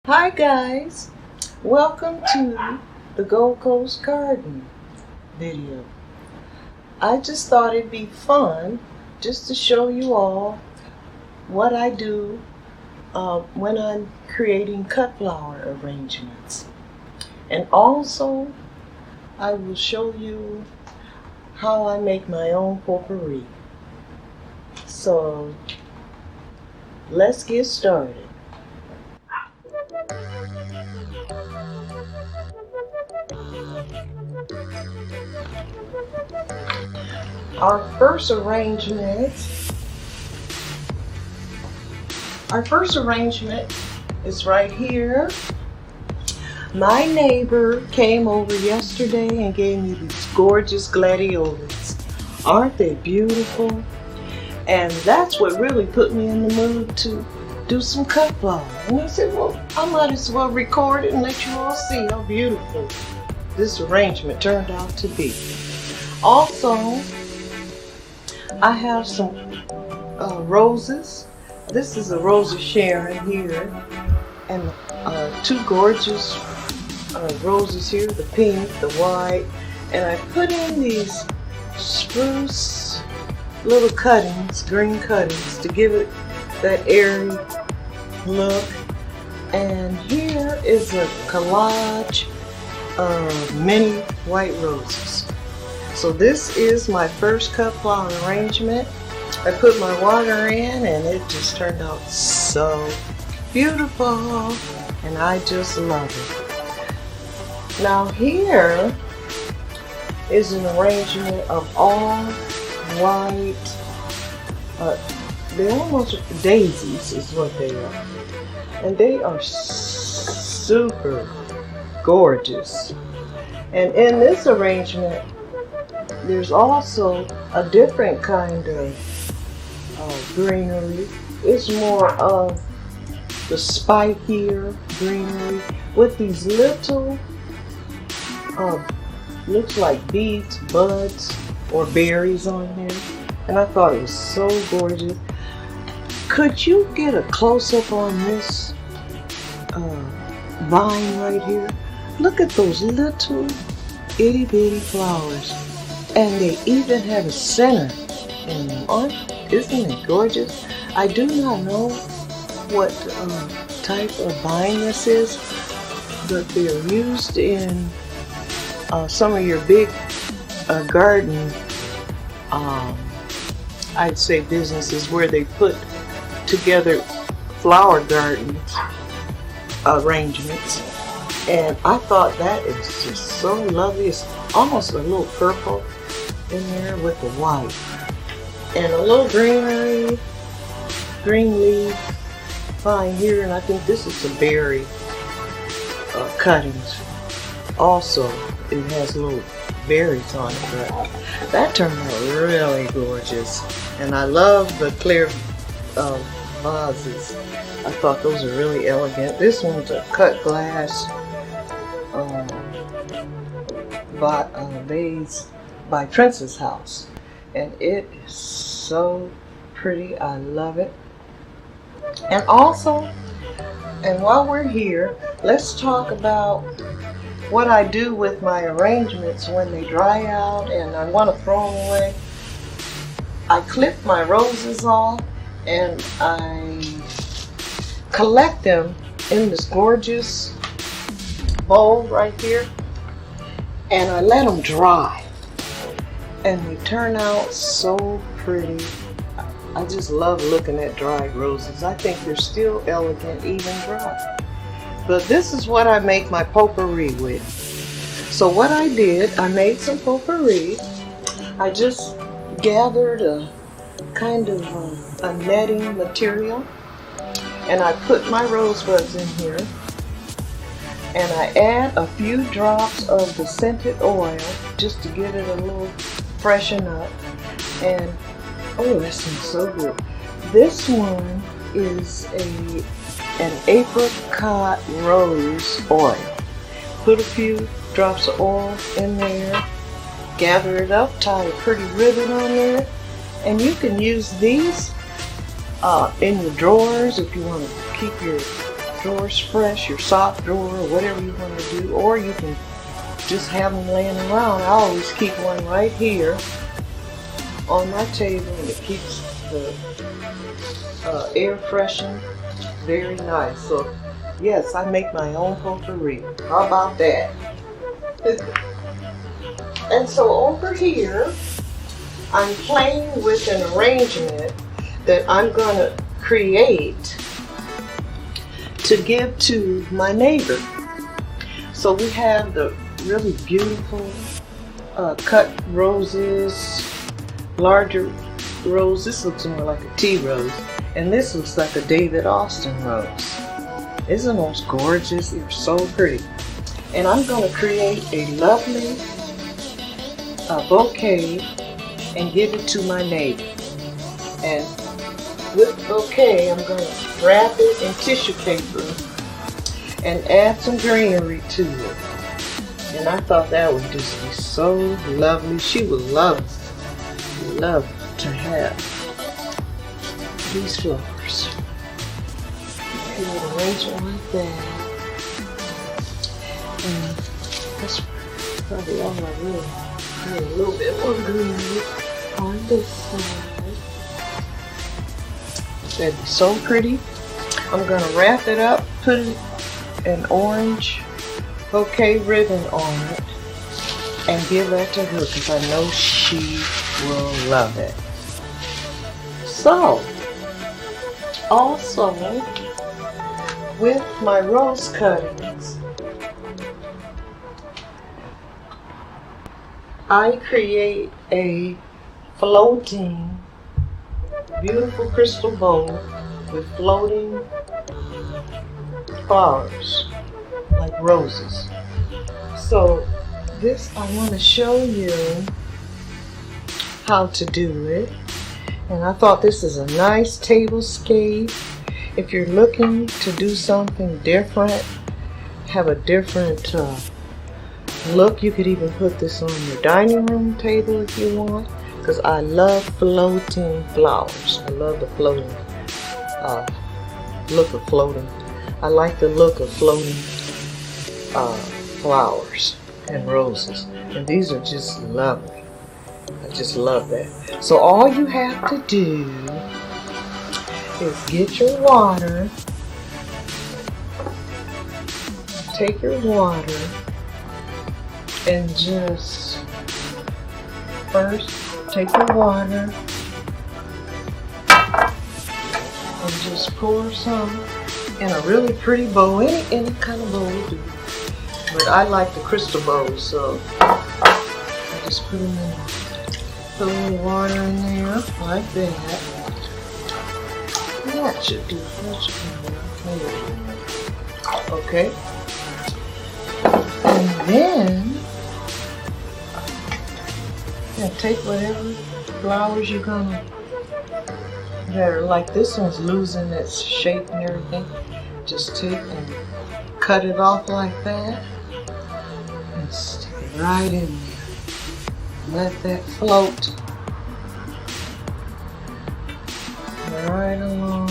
Hi guys, welcome to the Gold Coast Garden video. I just thought it'd be fun just to show you all what I do when I'm creating cut flower arrangements. And also I will show you how I make my own potpourri. So let's get started. Our first arrangement is right here. My neighbor came over yesterday and gave me these gorgeous gladiolus. Aren't they beautiful? And that's what really put me in the mood to do some cut flower. And I said, well, I might as well record it and let you all see how beautiful this arrangement turned out to be. Also, I have some roses. This is a Rose of Sharon here, and two gorgeous roses here, the pink, the white, and I put in these spruce little cuttings, green cuttings, to give it that airy look. And here is a collage of many white roses. So this is my first cut flower arrangement. I put my water in and it just turned out so beautiful, and I just love it. Now here is an arrangement of all white, they're almost daisies is what they are. And they are super gorgeous. And in this arrangement, there's also a different kind of greenery. It's more of the spikier greenery with these little, looks like beads, buds, or berries on there. And I thought it was so gorgeous. Could you get a close-up on this vine right here? Look at those little itty-bitty flowers. And they even have a center in them. Isn't it gorgeous? I do not know what type of vine this is, but they're used in some of your big garden, I'd say businesses where they put together flower gardens arrangements. And I thought that is just so lovely. It's almost a little purple in there with the white, and a little greenery, green leaf vine here, and I think this is some berry cuttings. Also, it has little berries on it, but that turned out really gorgeous. And I love the clear vases. I thought those are really elegant. This one's a cut glass vase by Princess House, and it is so pretty. I love it. And also, and while we're here, let's talk about what I do with my arrangements when they dry out and I want to throw them away. I clip my roses off and I collect them in this gorgeous bowl right here, and I let them dry. And they turn out so pretty. I just love looking at dried roses. I think they're still elegant even dry. But this is what I make my potpourri with. So what I did, I made some potpourri. I just gathered a kind of a netting material, and I put my rosebuds in here, and I add a few drops of the scented oil just to give it a little freshen up. And oh, that smells so good. This one is an apricot rose oil. Put a few drops of oil in there, gather it up, tie a pretty ribbon on there, and you can use these in your drawers if you want to keep your drawers fresh, your sock drawer, or whatever you want to do, or you can just have them laying around. I always keep one right here on my table, and it keeps the air freshened very nice. So yes, I make my own potpourri. How about that? And so over here, I'm playing with an arrangement that I'm going to create to give to my neighbor. So we have the really beautiful cut roses, larger rose. This looks more like a tea rose, and this looks like a David Austin rose. Isn't those gorgeous? They're so pretty. And I'm going to create a lovely bouquet and give it to my neighbor. And with the bouquet, I'm going to wrap it in tissue paper and add some greenery to it. And I thought that would just be so lovely. She would love to have these flowers. You would arrange it like that. And that's probably all I really need. A little bit more greenery on this side. That'd be so pretty. I'm going to wrap it up, put an orange bouquet ribbon on it, and give that to her because I know she will love it. So, also with my rose cuttings, I create a floating, beautiful crystal bowl with floating flowers like roses. So this, I want to show you how to do it. And I thought this is a nice tablescape. If you're looking to do something different, have a different look, you could even put this on your dining room table if you want, because I love floating flowers. I love the floating look of floating. I like the look of floating flowers and roses, and these are just lovely. I just love that. So all you have to do is get your water, take your water, and just first take your water and just pour some in a really pretty bowl, any kind of bowl will do. But I like the crystal bowls, so I just put them in, put a little water in there like that. That should do. That should be enough. Okay. And then take whatever flowers you're gonna, that are like this one's losing its shape and everything. Just take and cut it off like that and stick it right in there. Let that float right along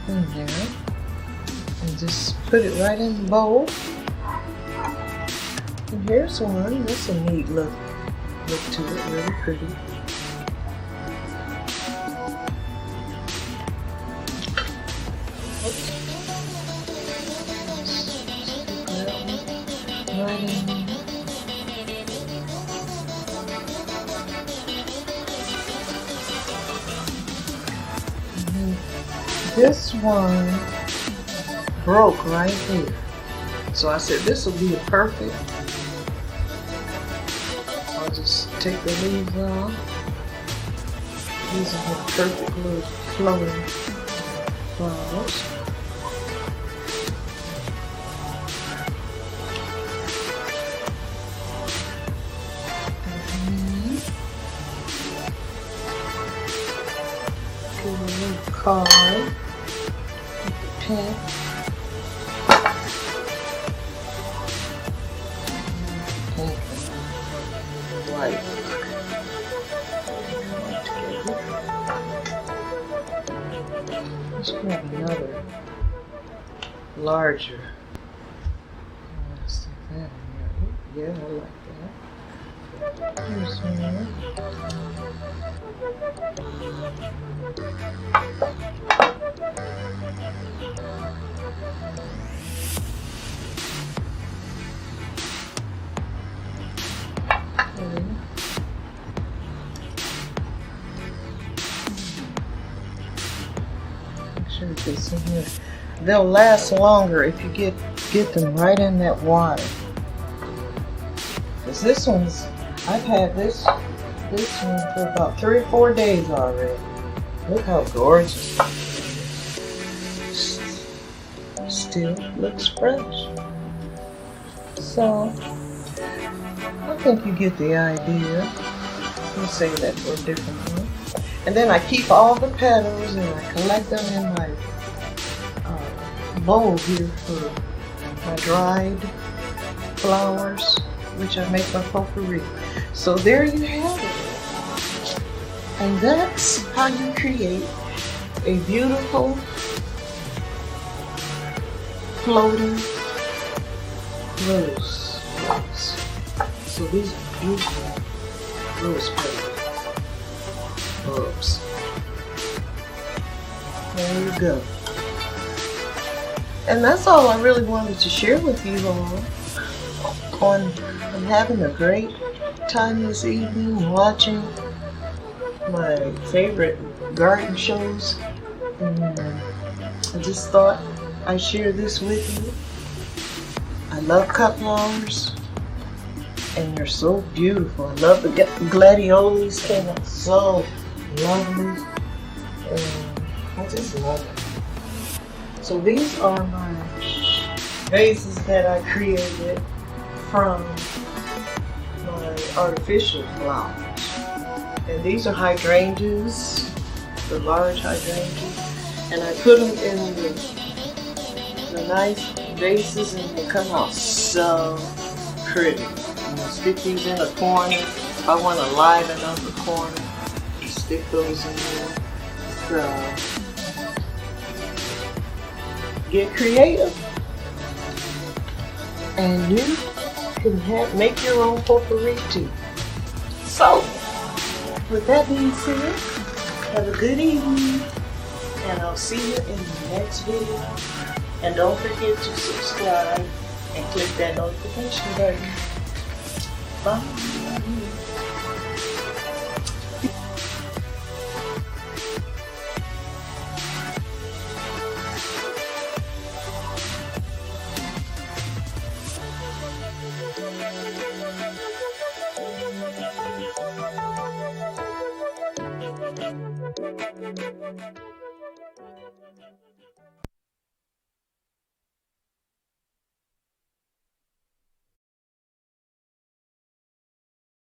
in there, and just put it right in the bowl. And here's one. That's a neat look to it, really pretty. Right in there. This one broke right here. So I said this will be a perfect. I'll just take the leaves off. These are the perfect little flowing flowers. Get a little card. Pen. White. let's grab another larger. Let's stick that in there. Yeah, I like that. Here's one. Make sure it gets in here. They'll last longer if you get them right in that water. Cause this one's, I've had this one for about 3 or 4 days already. Look how gorgeous. Still looks fresh. So I think you get the idea. We'll save that for a different one. And then I keep all the petals and I collect them in my bowl here for my dried flowers, which I make my potpourri. So there you have it. And that's how you create a beautiful floating rose. So these are beautiful rose petals. Bulbs. There you go. And that's all I really wanted to share with you all. I'm having a great time this evening watching my favorite garden shows. And I just thought I'd share this with you. I love cut flowers. And they're so beautiful. I love the gladioles. Came out so lovely. And I just love it. So these are my vases that I created from my artificial flowers. And these are hydrangeas, the large hydrangeas. And I put them in the nice vases and they come out so pretty. I'm gonna stick these in a corner. If I want to liven up the corner, stick those in there. So get creative, and you can make your own potpourri too. So, with that being said, have a good evening, and I'll see you in the next video. And don't forget to subscribe and click that notification button. Bye.